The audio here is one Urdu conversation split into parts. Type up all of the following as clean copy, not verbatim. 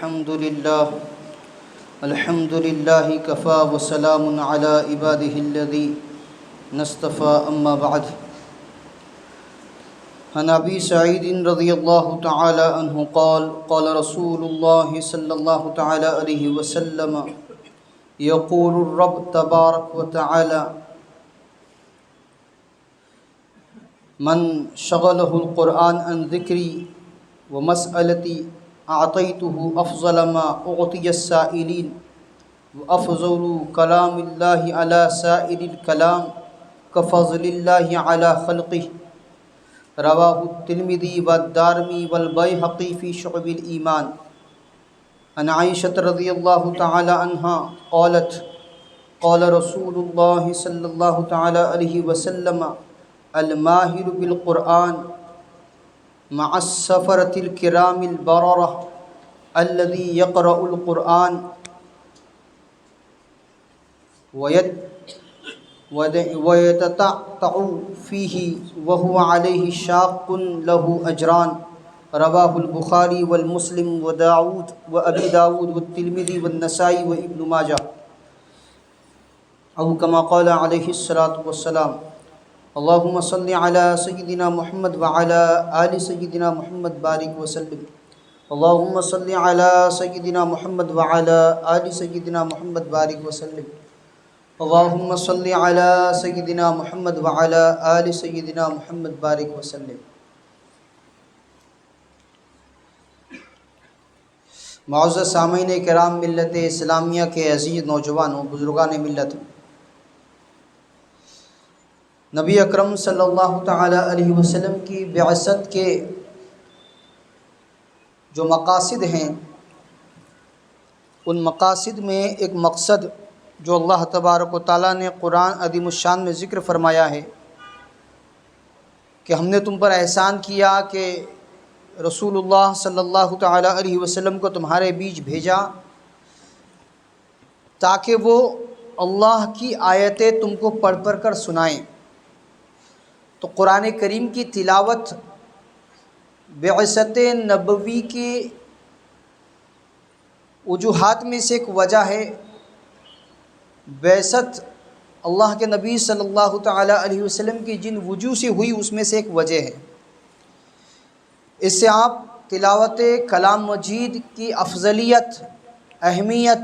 الحمد لله كفى وسلام على عباده الذين اصطفى أما بعد. عن أبي سعيد رضي الله تعالى عنه قال قال رسول الله صلى الله تعالى عليه وسلم يقول الرب تبارك وتعالى من شغله القرآن عن ذكري ومسألتي أعطيته أفضل ما أعطي السائلين وأفضل كلام الله على سائر الكلام كفضل الله على خلقه. رواہ الترمذی والدارمی والبیہقی فی شعب الایمان. عن عائشة رضی اللہ تعالی عنہا قالت قال رسول اللہ صلی اللہ تعالی علیہ وسلم الماہر بالقرآن مع السفرة الكرام البررة الذي يقرأ القرآن ويتتعتع فيه وهو عليه شاق له أجران. رواہ البخاری والمسلم وداود وابی داود والترمذی والنسائی وابن ماجہ. او كما قال علیہ الصلاۃ والسلام اللهم صل على سيدنا محمد وعلى آل سيدنا محمد بارك وسلم. اللهم صل على سيدنا محمد وعلى آل سيدنا محمد بارك وسلم. اللهم صل على سيدنا محمد وعلى آل سيدنا محمد بارك وسلم. معزز سامعین کرام ملت اسلامیہ کے عزیز نوجوانوں، بزرگان ملت، نبی اکرم صلی اللہ تعالی علیہ وسلم کی بعثت کے جو مقاصد ہیں، ان مقاصد میں ایک مقصد جو اللہ تبارک و تعالیٰ نے قرآن عظیم الشان میں ذکر فرمایا ہے کہ ہم نے تم پر احسان کیا کہ رسول اللہ صلی اللہ تعالی علیہ وسلم کو تمہارے بیچ بھیجا تاکہ وہ اللہ کی آیتیں تم کو پڑھ پڑھ کر سنائیں. تو قرآن کریم کی تلاوت بعثت نبوی کی وجوہات میں سے ایک وجہ ہے. بعثت اللہ کے نبی صلی اللہ تعالی علیہ وسلم کی جن وجوہ سے ہوئی اس میں سے ایک وجہ ہے. اس سے آپ تلاوت کلام مجید کی افضلیت، اہمیت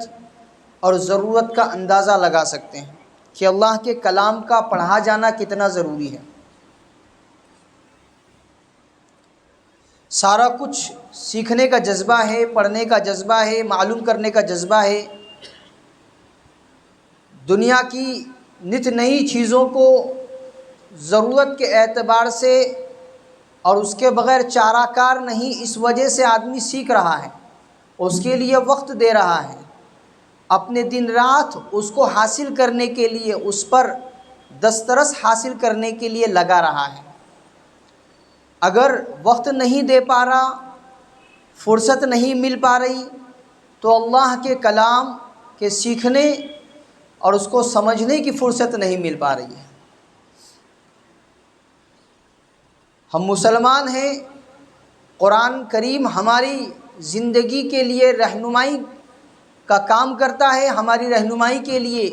اور ضرورت کا اندازہ لگا سکتے ہیں کہ اللہ کے کلام کا پڑھا جانا کتنا ضروری ہے. سارا کچھ سیکھنے کا جذبہ ہے، پڑھنے کا جذبہ ہے، معلوم کرنے کا جذبہ ہے. دنیا کی نت نئی چیزوں کو ضرورت کے اعتبار سے اور اس کے بغیر چارہ کار نہیں، اس وجہ سے آدمی سیکھ رہا ہے، اس کے لیے وقت دے رہا ہے، اپنے دن رات اس کو حاصل کرنے کے لیے، اس پر دسترس حاصل کرنے کے لیے لگا رہا ہے. اگر وقت نہیں دے پا رہا، فرصت نہیں مل پا رہی، تو اللہ کے کلام کے سیکھنے اور اس کو سمجھنے کی فرصت نہیں مل پا رہی ہے. ہم مسلمان ہیں، قرآن کریم ہماری زندگی کے لیے رہنمائی کا کام کرتا ہے، ہماری رہنمائی کے لیے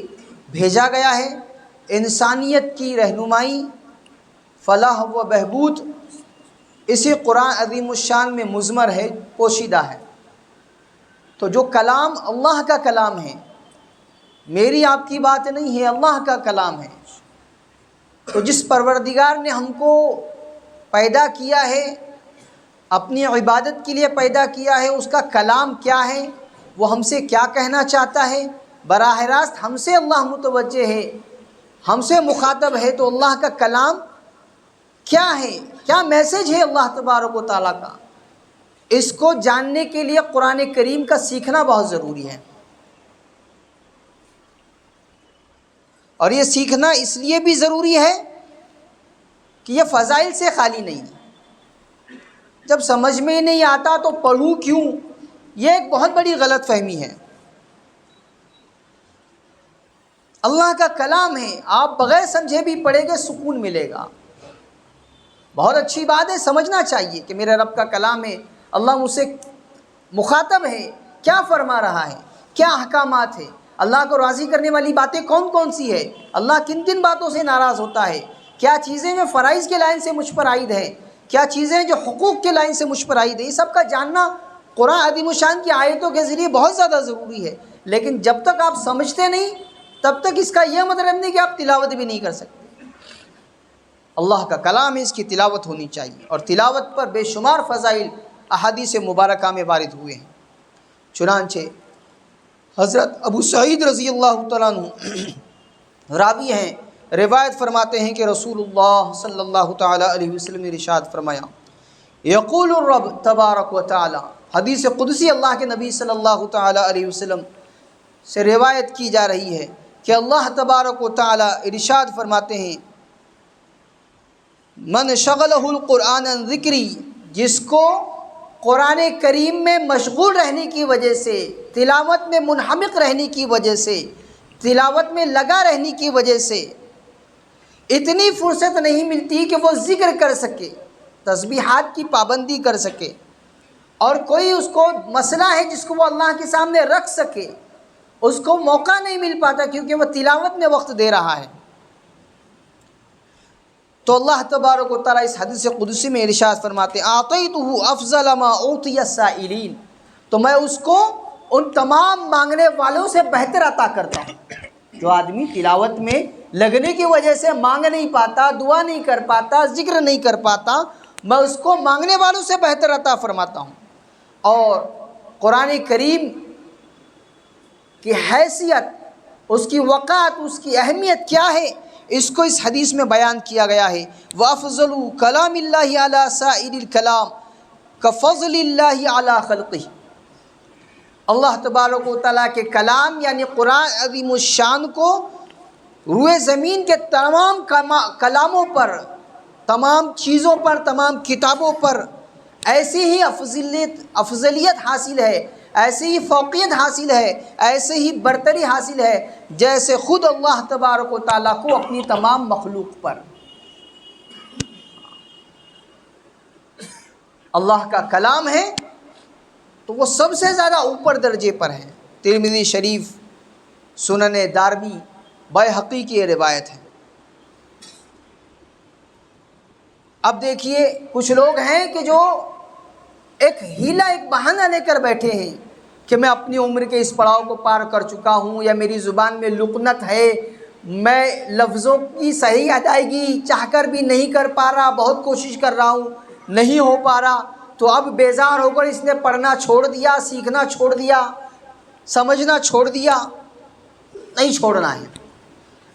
بھیجا گیا ہے. انسانیت کی رہنمائی، فلاح و بہبود اسی قرآن عظیم الشان میں مضمر ہے، پوشیدہ ہے. تو جو کلام اللہ کا کلام ہے، میری آپ کی بات نہیں ہے، اللہ کا کلام ہے. تو جس پروردگار نے ہم کو پیدا کیا ہے، اپنی عبادت کے لیے پیدا کیا ہے، اس کا کلام کیا ہے، وہ ہم سے کیا کہنا چاہتا ہے، براہ راست ہم سے اللہ متوجہ ہے، ہم سے مخاطب ہے. تو اللہ کا کلام کیا ہے، کیا میسج ہے اللہ تبارک و تعالیٰ کا، اس کو جاننے کے لیے قرآن کریم کا سیکھنا بہت ضروری ہے. اور یہ سیکھنا اس لیے بھی ضروری ہے کہ یہ فضائل سے خالی نہیں ہے. جب سمجھ میں نہیں آتا تو پڑھوں کیوں، یہ ایک بہت بڑی غلط فہمی ہے. اللہ کا کلام ہے، آپ بغیر سمجھے بھی پڑھیں گے، سکون ملے گا. بہت اچھی بات ہے، سمجھنا چاہیے کہ میرے رب کا کلام ہے، اللہ مجھ سے مخاطب ہے، کیا فرما رہا ہے، کیا احکامات ہیں، اللہ کو راضی کرنے والی باتیں کون کون سی ہے، اللہ کن کن باتوں سے ناراض ہوتا ہے، کیا چیزیں جو فرائض کے لائن سے مجھ پر عائد ہیں، کیا چیزیں جو حقوق کے لائن سے مجھ پر عائد ہیں، یہ سب کا جاننا قرآن عظیم الشان کی آیتوں کے ذریعے بہت زیادہ ضروری ہے۔ لیکن جب تک آپ سمجھتے نہیں تب تک اس کا یہ مطلب نہیں کہ آپ تلاوت بھی نہیں کر سکتے۔ اللہ کا کلام ہے، اس کی تلاوت ہونی چاہیے، اور تلاوت پر بے شمار فضائل احادیث مبارکہ میں وارد ہوئے ہیں۔ چنانچہ حضرت ابو سعید رضی اللہ تعالیٰ عنہ راوی ہیں، روایت فرماتے ہیں کہ رسول اللہ صلی اللہ تعالیٰ علیہ وسلم نے ارشاد فرمایا، یقول الرب تبارک و تعالی، حدیث قدسی اللہ کے نبی صلی اللہ تعالیٰ علیہ وسلم سے روایت کی جا رہی ہے کہ اللہ تبارک و تعالی ارشاد فرماتے ہیں، من شغلہ القرآن عن ذکری، جس کو قرآن کریم میں مشغول رہنے کی وجہ سے، تلاوت میں منہمک رہنے کی وجہ سے، تلاوت میں لگا رہنے کی وجہ سے اتنی فرصت نہیں ملتی کہ وہ ذکر کر سکے، تسبیحات کی پابندی کر سکے، اور کوئی اس کو مسئلہ ہے جس کو وہ اللہ کے سامنے رکھ سکے، اس کو موقع نہیں مل پاتا کیونکہ وہ تلاوت میں وقت دے رہا ہے، تو اللہ تبارک و تعالیٰ اس حدیث قدسی میں ارشاد فرماتے ہیں، اعطیتہ افضل ما اعطی السائلین، تو میں اس کو ان تمام مانگنے والوں سے بہتر عطا کرتا ہوں۔ جو آدمی تلاوت میں لگنے کی وجہ سے مانگ نہیں پاتا، دعا نہیں کر پاتا، ذکر نہیں کر پاتا، میں اس کو مانگنے والوں سے بہتر عطا فرماتا ہوں۔ اور قرآن کریم کی حیثیت، اس کی وقعت، اس کی اہمیت کیا ہے، اس کو اس حدیث میں بیان کیا گیا ہے۔ وَأَفْضَلُ كَلَامِ اللَّهِ عَلَى سَائِرِ الْكَلَامِ كَفَضْلِ اللَّهِ عَلَى خَلْقِهِ، اللہ تبارک و تعالیٰ کے کلام یعنی قرآن عظیم الشان کو روئے زمین کے تمام کلاموں پر، تمام چیزوں پر، تمام کتابوں پر ایسی ہی افضلیت حاصل ہے، ایسی ہی فوقیت حاصل ہے، ایسے ہی برتری حاصل ہے جیسے خود اللہ تبارک و تعالیٰ کو اپنی تمام مخلوق پر۔ اللہ کا کلام ہے تو وہ سب سے زیادہ اوپر درجے پر ہے۔ ترمذی شریف، سنن دارمی، بیہقی کی یہ روایت ہے۔ اب دیکھیے کچھ لوگ ہیں کہ جو ایک ہیلا، ایک بہانہ لے کر بیٹھے ہیں کہ میں اپنی عمر کے اس پڑاؤ کو پار کر چکا ہوں، یا میری زبان میں لکنت ہے، میں لفظوں کی صحیح ادائیگی چاہ کر بھی نہیں کر پا رہا، بہت کوشش کر رہا ہوں نہیں ہو پا رہا، تو اب بیزار ہو کر اس نے پڑھنا چھوڑ دیا، سیکھنا چھوڑ دیا، سمجھنا چھوڑ دیا۔ نہیں چھوڑنا ہے۔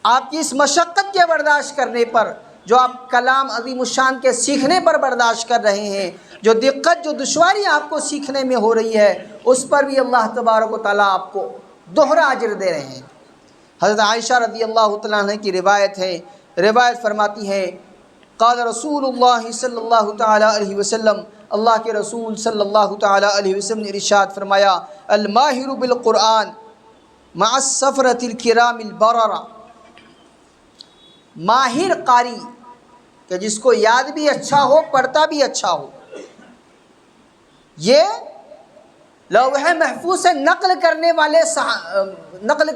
آپ کی اس مشقت کے برداشت کرنے پر، جو آپ کلام عظیم الشان کے سیکھنے پر برداشت کر رہے ہیں، جو دقت، جو دشواری آپ کو سیکھنے میں ہو رہی ہے، اس پر بھی اللہ تبارک و تعالیٰ آپ کو دوہرا اجر دے رہے ہیں۔ حضرت عائشہ رضی اللہ تعالیٰ عنہ کی روایت ہے، روایت فرماتی ہے، قال رسول اللہ صلی اللہ تعالیٰ علیہ وسلم، اللہ کے رسول صلی اللہ تعالیٰ علیہ وسلم نے ارشاد فرمایا، الماہر بالقرآن مع السفرۃ الکرام البررہ، ماہر قاری کہ جس کو یاد بھی اچھا ہو، پڑھتا بھی اچھا ہو، یہ لوح محفوظ سے نقل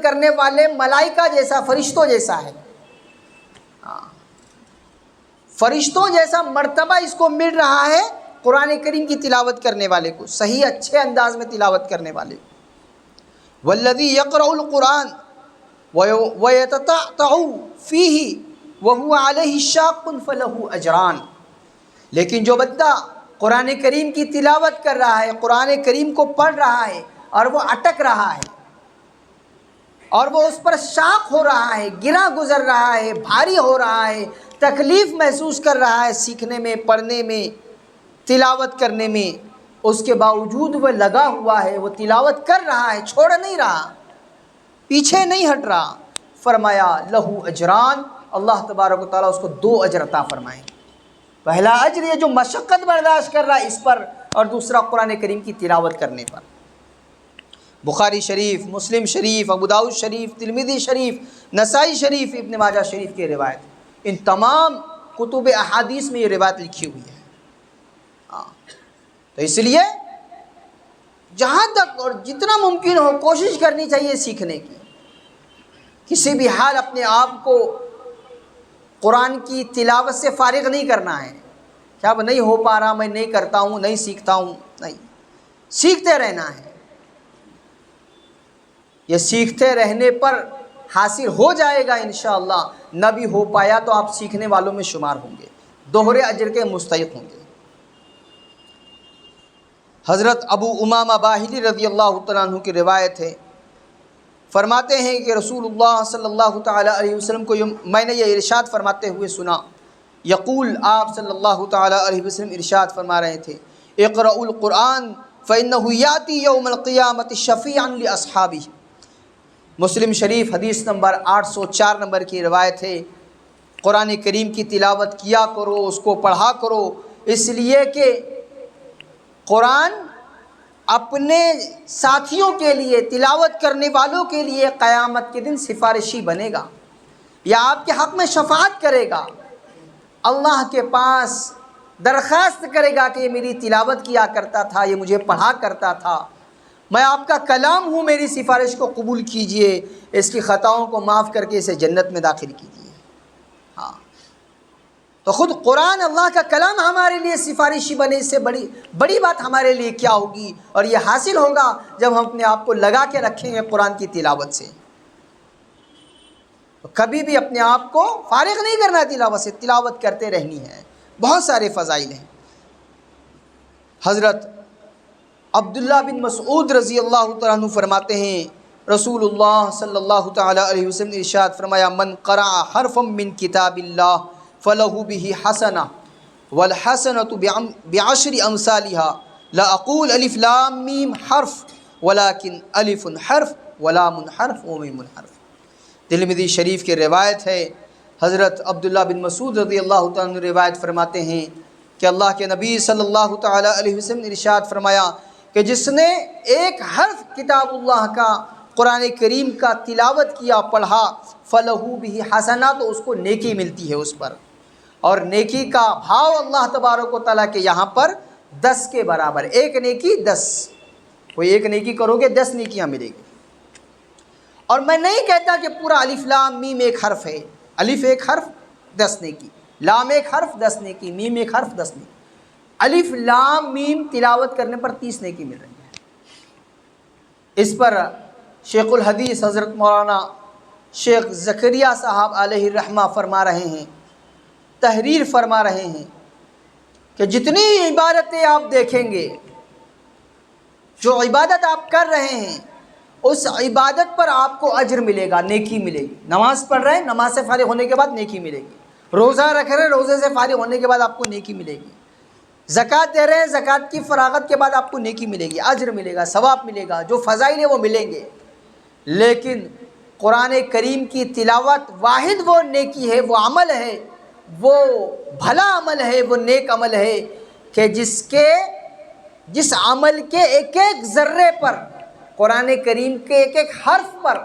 کرنے والے ملائکہ جیسا، فرشتوں جیسا ہے۔ فرشتوں جیسا مرتبہ اس کو مل رہا ہے قرآن کریم کی تلاوت کرنے والے کو، صحیح اچھے انداز میں تلاوت کرنے والے کو۔ والذی یقرأ القرآن ویتتعتع فیہ وہو علیہ شاق فلہ اجران، لیکن جو بندہ قرآن کریم کی تلاوت کر رہا ہے، قرآن کریم کو پڑھ رہا ہے اور وہ اٹک رہا ہے، اور وہ اس پر شاق ہو رہا ہے، گرا گزر رہا ہے، بھاری ہو رہا ہے، تکلیف محسوس کر رہا ہے سیکھنے میں، پڑھنے میں، تلاوت کرنے میں، اس کے باوجود وہ لگا ہوا ہے، وہ تلاوت کر رہا ہے، چھوڑ نہیں رہا، پیچھے نہیں ہٹ رہا، فرمایا لہو اجران، اللہ تبارک و تعالیٰ اس کو 2 اجر عطا فرمائیں۔ پہلا اجر یہ جو مشقت برداشت کر رہا ہے اس پر، اور دوسرا قرآن کریم کی تلاوت کرنے پر۔ بخاری شریف، مسلم شریف، ابو داؤد شریف، ترمذی شریف، نسائی شریف، ابن ماجہ شریف کی روایت، ان تمام کتب احادیث میں یہ روایت لکھی ہوئی ہے۔ تو اس لیے جہاں تک اور جتنا ممکن ہو کوشش کرنی چاہیے سیکھنے کی. کسی بھی حال اپنے آپ کو قرآن کی تلاوت سے فارغ نہیں کرنا ہے کہ اب نہیں ہو پا رہا، میں نہیں کرتا ہوں، نہیں سیکھتا ہوں. نہیں، سیکھتے رہنا ہے. یہ سیکھتے رہنے پر حاصل ہو جائے گا انشاءاللہ. نہ بھی ہو پایا تو آپ سیکھنے والوں میں شمار ہوں گے، دوہرے اجر کے مستحق ہوں گے. حضرت ابو امامہ باہلی رضی اللہ تعالیٰ عنہ کی روایت ہے، فرماتے ہیں کہ رسول اللہ صلی اللہ تعالیٰ علیہ وسلم کو میں نے یہ ارشاد فرماتے ہوئے سنا. یقول، آپ صلی اللہ تعالیٰ علیہ وسلم ارشاد فرما رہے تھے، اقرؤوا القرآن فإنہ یاتی یوم القیامۃ شفیعا لاصحابہ. مسلم شریف حدیث نمبر 804 نمبر کی روایت ہے. قرآن کریم کی تلاوت کیا کرو، اس کو پڑھا کرو، اس لیے کہ قرآن اپنے ساتھیوں کے لیے، تلاوت کرنے والوں کے لیے قیامت کے دن سفارشی بنے گا، یا آپ کے حق میں شفاعت کرے گا، اللہ کے پاس درخواست کرے گا کہ یہ میری تلاوت کیا کرتا تھا، یہ مجھے پڑھا کرتا تھا، میں آپ کا کلام ہوں، میری سفارش کو قبول کیجئے، اس کی خطاؤں کو معاف کر کے اسے جنت میں داخل کیجئے. ہاں، تو خود قرآن اللہ کا کلام ہمارے لیے سفارشی بنے، اس سے بڑی بات ہمارے لیے کیا ہوگی. اور یہ حاصل ہوگا جب ہم اپنے آپ کو لگا کے رکھیں گے قرآن کی تلاوت سے. تو کبھی بھی اپنے آپ کو فارغ نہیں کرنا تلاوت سے، تلاوت کرتے رہنی ہے. بہت سارے فضائل ہیں. حضرت عبداللہ بن مسعود رضی اللہ تعالیٰ عنہ فرماتے ہیں، رسول اللہ صلی اللہ تعالیٰ علیہ وسلم نے ارشاد فرمایا، من قرأ حرفا من کتاب اللہ فلہ بہ حسنہ والحسنۃ بعشر امثالها لا اقول الف لام میم حرف ولکن الف حرف ولام حرف ومیم حرف. ترمذی شریف کی روایت ہے. حضرت عبداللہ بن مسعود رضی اللہ تعالیٰ عنہ روایت فرماتے ہیں کہ اللہ کے نبی صلی اللہ تعالیٰ علیہ وسلم نے ارشاد فرمایا کہ جس نے ایک حرف کتاب اللہ کا، قرآن کریم کا تلاوت کیا، پڑھا، فلہ بہ حسنہ، تو اس کو نیکی ملتی ہے اس پر. اور نیکی کا بھاؤ اللہ تبارک و تعالیٰ کے یہاں پر 10 کے برابر. ایک نیکی 10، کوئی ایک نیکی کرو گے 10 نیکیاں ملے گی. اور میں نہیں کہتا کہ پورا الف لام میم ایک حرف ہے. الف ایک حرف 10 نیکی، لام ایک حرف 10 نیکی، میم ایک حرف 10 نیکی. الف لام میم تلاوت کرنے پر 30 نیکی مل رہی ہے. اس پر شیخ الحدیث حضرت مولانا شیخ زکریا صاحب علیہ الرحمہ فرما رہے ہیں، تحریر فرما رہے ہیں کہ جتنی عبادتیں آپ دیکھیں گے، جو عبادت آپ کر رہے ہیں، اس عبادت پر آپ کو اجر ملے گا، نیکی ملے گی. نماز پڑھ رہے ہیں، نماز سے فارغ ہونے کے بعد نیکی ملے گی. روزہ رکھ رہے ہیں، روزے سے فارغ ہونے کے بعد آپ کو نیکی ملے گی. زکوٰۃ دے رہے ہیں، زکوٰۃ کی فراغت کے بعد آپ کو نیکی ملے گی، اجر ملے گا، ثواب ملے گا، جو فضائل ہیں وہ ملیں گے. لیکن قرآن کریم کی تلاوت واحد وہ نیکی ہے، وہ عمل ہے، وہ بھلا عمل ہے، وہ نیک عمل ہے کہ جس عمل کے ایک ایک ذرے پر، قرآن کریم کے ایک ایک حرف پر،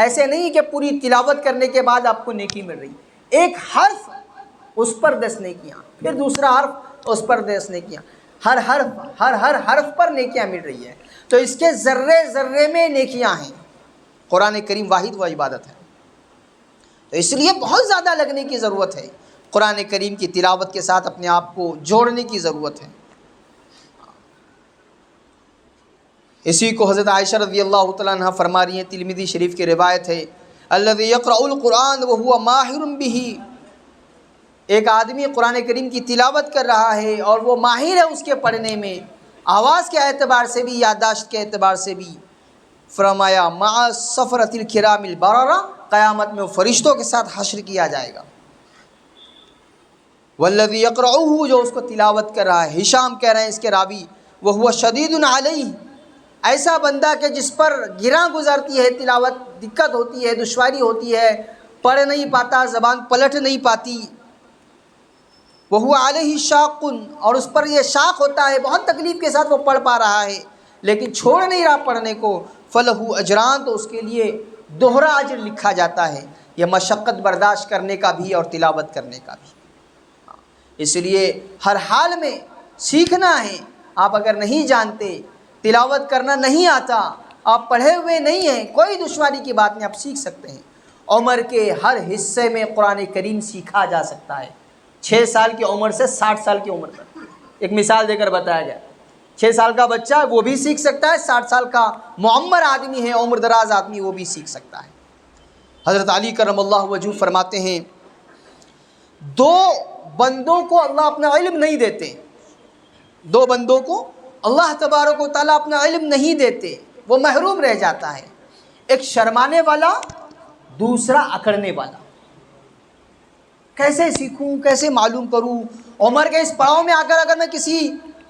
ایسے نہیں کہ پوری تلاوت کرنے کے بعد آپ کو نیکی مل رہی، ایک حرف اس پر 10 نیکیاں، پھر دوسرا حرف اس پر 10 نیکیاں، ہر حرف پر نیکیاں مل رہی ہے. تو اس کے ذرے ذرے میں نیکیاں ہیں. قرآن کریم واحد و عبادت ہے. تو اس لیے بہت زیادہ لگنے کی ضرورت ہے. قرآن کریم کی تلاوت کے ساتھ اپنے آپ کو جوڑنے کی ضرورت ہے. اسی کو حضرت عائشہ رضی اللہ تعالیٰ عنہ فرما رہی ہیں، ترمذی شریف کی روایت ہے، الذی یقرأ القرآن وہو ماہر بہ. ایک آدمی قرآن کریم کی تلاوت کر رہا ہے اور وہ ماہر ہے اس کے پڑھنے میں، آواز کے اعتبار سے بھی، یادداشت کے اعتبار سے بھی. فرمایا مع الصفرۃ الکرام البررہ، قیامت میں وہ فرشتوں کے ساتھ حشر کیا جائے گا. والذی یقرأہ، جو اس کو تلاوت کر رہا ہے، ہشام کہہ رہے ہیں اس کے راوی، وہو شدید علیہ، ایسا بندہ کہ جس پر گراں گزرتی ہے تلاوت، دقت ہوتی ہے، دشواری ہوتی ہے، پڑھ نہیں پاتا، زبان پلٹ نہیں پاتی. وہو علیہ شاق، اور اس پر یہ شاق ہوتا ہے، بہت تکلیف کے ساتھ وہ پڑھ پا رہا ہے لیکن چھوڑ نہیں رہا پڑھنے کو. فلہ اجران، تو اس کے لیے دوہرا اجر لکھا جاتا ہے، یہ مشقت برداشت کرنے کا بھی اور تلاوت کرنے کا بھی. اس لیے ہر حال میں سیکھنا ہے. آپ اگر نہیں جانتے تلاوت کرنا نہیں آتا، آپ پڑھے ہوئے نہیں ہیں، کوئی دشواری کی بات نہیں، آپ سیکھ سکتے ہیں۔ عمر کے ہر حصے میں قرآن کریم سیکھا جا سکتا ہے، 6 سال کی عمر سے 60 سال کی عمر تک۔ ایک مثال دے کر بتایا گیا، 6 سال کا بچہ ہے وہ بھی سیکھ سکتا ہے، 60 سال کا معمر آدمی ہے، عمر دراز آدمی، وہ بھی سیکھ سکتا ہے۔ حضرت علی کرم اللہ وجہ فرماتے ہیں 2 بندوں کو اللہ اپنا علم نہیں دیتے، 2 بندوں کو اللہ تبارک و تعالیٰ اپنا علم نہیں دیتے، وہ محروم رہ جاتا ہے، ایک شرمانے والا، دوسرا اکڑنے والا۔ کیسے سیکھوں، کیسے معلوم کروں؟ عمر کے اس پڑاؤ میں آ کر اگر میں کسی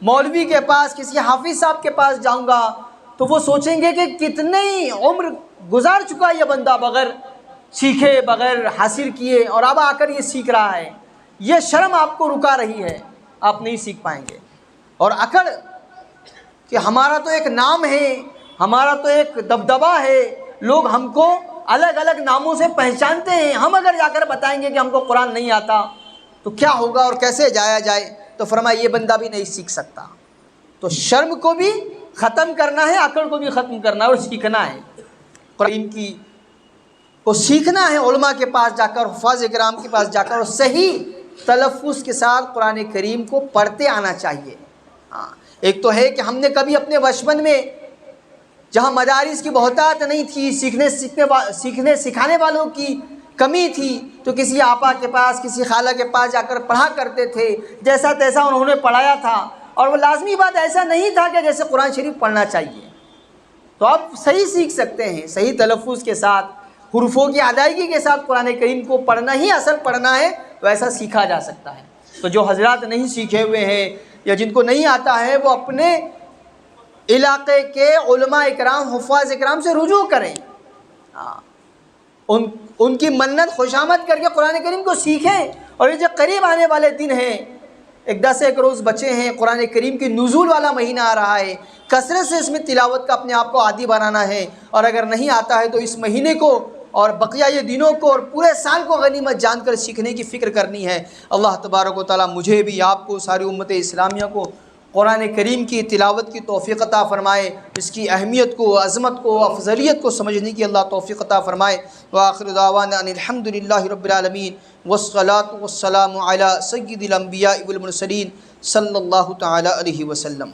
مولوی کے پاس، کسی حافظ صاحب کے پاس جاؤں گا تو وہ سوچیں گے کہ کتنی عمر گزار چکا یہ بندہ بغیر سیکھے، بغیر حاصل کیے، اور اب آ کر یہ سیکھ رہا ہے۔ یہ شرم آپ کو رکا رہی ہے، آپ نہیں سیکھ پائیں گے۔ اور اکڑ کہ ہمارا تو ایک نام ہے، ہمارا تو ایک دبدبہ ہے، لوگ ہم کو الگ الگ ناموں سے پہچانتے ہیں، ہم اگر جا کر بتائیں گے کہ ہم کو قرآن نہیں آتا تو کیا ہوگا اور کیسے جایا جائے؟ تو فرمایا یہ بندہ بھی نہیں سیکھ سکتا۔ تو شرم کو بھی ختم کرنا ہے، اکڑ کو بھی ختم کرنا ہے، اور سیکھنا ہے، قرآن کی کو سیکھنا ہے، علماء کے پاس جا کر، حفاظ کرام کے پاس جا کر، اور صحیح تلفظ کے ساتھ قرآن کریم کو پڑھتے آنا چاہیے۔ ایک تو ہے کہ ہم نے کبھی اپنے بچپن میں جہاں مدارس کی بہتات نہیں تھی، سیکھنے سکھانے والوں کی کمی تھی، تو کسی آپا کے پاس، کسی خالہ کے پاس جا کر پڑھا کرتے تھے، جیسا تیسا انہوں نے پڑھایا تھا، اور وہ لازمی بات ایسا نہیں تھا کہ جیسے قرآن شریف پڑھنا چاہیے۔ تو آپ صحیح سیکھ سکتے ہیں، صحیح تلفظ کے ساتھ، حروفوں کی ادائیگی کے ساتھ قرآن کریم کو پڑھنا ہی اصل پڑھنا ہے، تو ایسا سیکھا جا سکتا ہے۔ تو جو حضرات نہیں سیکھے ہوئے ہیں یا جن کو نہیں آتا ہے، وہ اپنے علاقے کے علماء اکرام، حفاظ اکرام سے رجوع کریں، ان کی منت خوشامد کر کے قرآن کریم کو سیکھیں۔ اور یہ جو قریب آنے والے دن ہیں، 10 روز بچے ہیں، قرآن کریم کی نزول والا مہینہ آ رہا ہے، کثرت سے اس میں تلاوت کا اپنے آپ کو عادی بنانا ہے، اور اگر نہیں آتا ہے تو اس مہینے کو اور بقیہ یہ دنوں کو اور پورے سال کو غنیمت جان کر سیکھنے کی فکر کرنی ہے۔ اللہ تبارک و تعالیٰ مجھے بھی، آپ کو، ساری امت اسلامیہ کو قرآن کریم کی تلاوت کی توفیق عطا فرمائے، اس کی اہمیت کو، عظمت کو، افضلیت کو سمجھنے کی اللہ توفیق عطا فرمائے۔ وآخر دعوانا ان الحمد للہ رب العالمین، والصلاة والسلام علی سید الانبیاء والمرسلین صلی اللہ تعالی علیہ وسلم۔